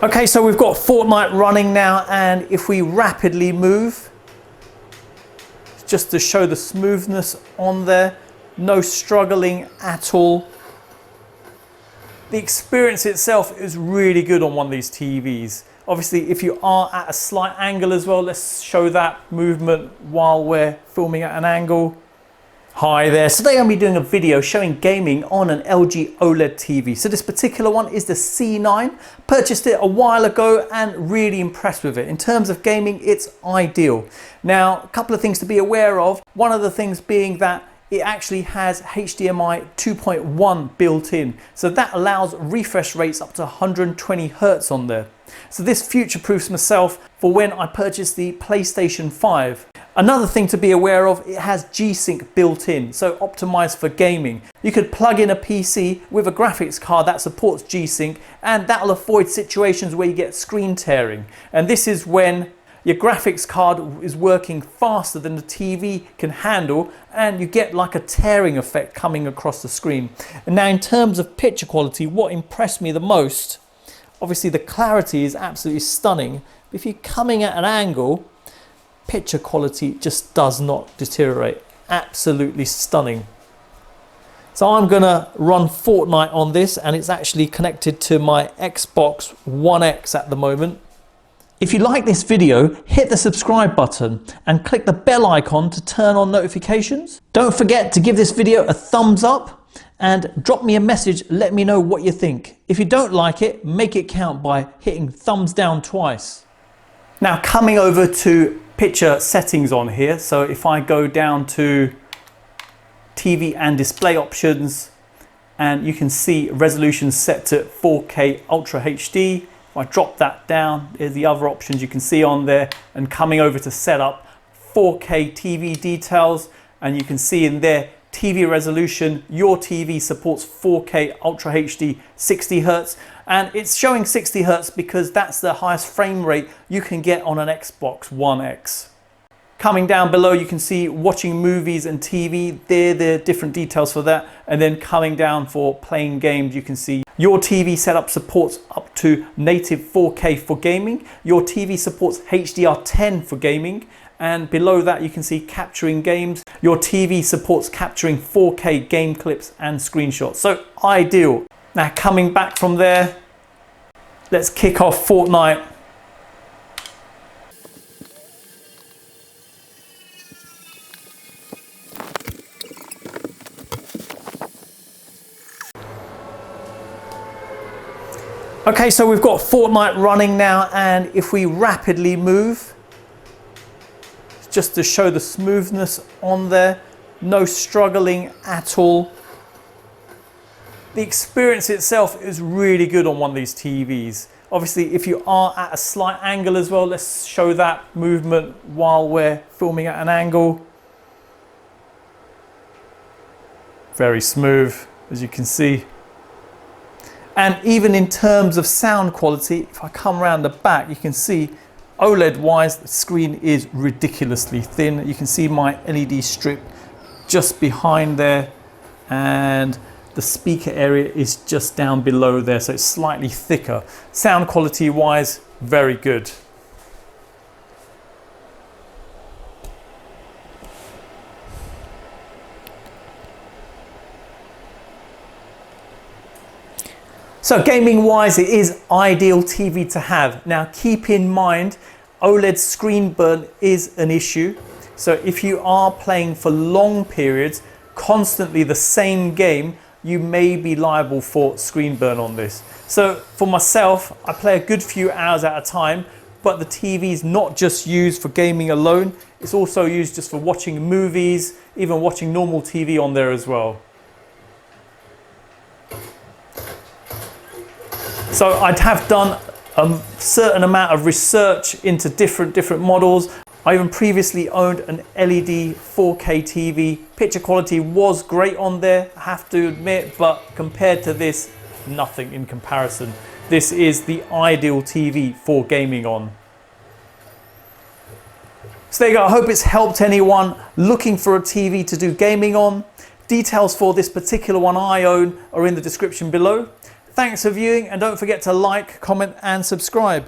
Okay, so we've got Fortnite running now, and if we rapidly move, just to show the smoothness on there, no struggling at all. The experience itself is really good on one of these TVs. Obviously, if you are at a slight angle as well, let's show that movement while we're filming at an angle. Hi there, so today I'm going to be doing a video showing gaming on an LG OLED TV. So this particular one is the C9. Purchased it a while ago and really impressed with it. In terms of gaming, it's ideal. Now, a couple of things to be aware of. One of the things being that it actually has HDMI 2.1 built in. So that allows refresh rates up to 120 Hertz on there. So this future-proofs myself for when I purchase the PlayStation 5. Another thing to be aware of, it has G-Sync built in, so optimized for gaming. You could plug in a PC with a graphics card that supports G-Sync, and that'll avoid situations where you get screen tearing. And this is when your graphics card is working faster than the TV can handle, and you get like a tearing effect coming across the screen. And now in terms of picture quality, what impressed me the most, obviously the clarity is absolutely stunning. If you're coming at an angle, picture quality just does not deteriorate. Absolutely stunning. So I'm gonna run Fortnite on this, and it's actually connected to my Xbox One X at the moment. If you like this video, hit the subscribe button and click the bell icon to turn on notifications. Don't forget to give this video a thumbs up and drop me a message, let me know what you think. If you don't like it, make it count by hitting thumbs down twice. Now coming over to picture settings on here. So if I go down to TV and display options, and you can see resolution set to 4K Ultra HD. If I drop that down, there's the other options you can see on there, and coming over to setup 4K TV details, and you can see in there TV resolution, your TV supports 4K Ultra HD 60 Hertz, and it's showing 60 Hertz because that's the highest frame rate you can get on an Xbox One X. Coming down below, you can see watching movies and TV. They're the different details for that. And then coming down for playing games, you can see your TV setup supports up to native 4K for gaming. Your TV supports HDR10 for gaming. And below that, you can see capturing games. Your TV supports capturing 4K game clips and screenshots. So ideal. Now coming back from there, let's kick off Fortnite. Okay, so we've got Fortnite running now, and if we rapidly move, just to show the smoothness on there, no struggling at all. The experience itself is really good on one of these TVs. Obviously, if you are at a slight angle as well, let's show that movement while we're filming at an angle. Very smooth, as you can see. And even in terms of sound quality, if I come around the back, you can see OLED wise, the screen is ridiculously thin. You can see my LED strip just behind there, and the speaker area is just down below there, so it's slightly thicker. Sound quality wise, very good. So gaming wise, it is ideal TV to have. Now keep in mind, OLED screen burn is an issue. So if you are playing for long periods, constantly the same game, you may be liable for screen burn on this. So for myself, I play a good few hours at a time, but the TV is not just used for gaming alone. It's also used just for watching movies, even watching normal TV on there as well. So I'd have done a certain amount of research into different models. I even previously owned an LED 4K TV. Picture quality was great on there, I have to admit, but compared to this, nothing in comparison. This is the ideal TV for gaming on. So there you go, I hope it's helped anyone looking for a TV to do gaming on. Details for this particular one I own are in the description below. Thanks for viewing, and don't forget to like, comment and subscribe.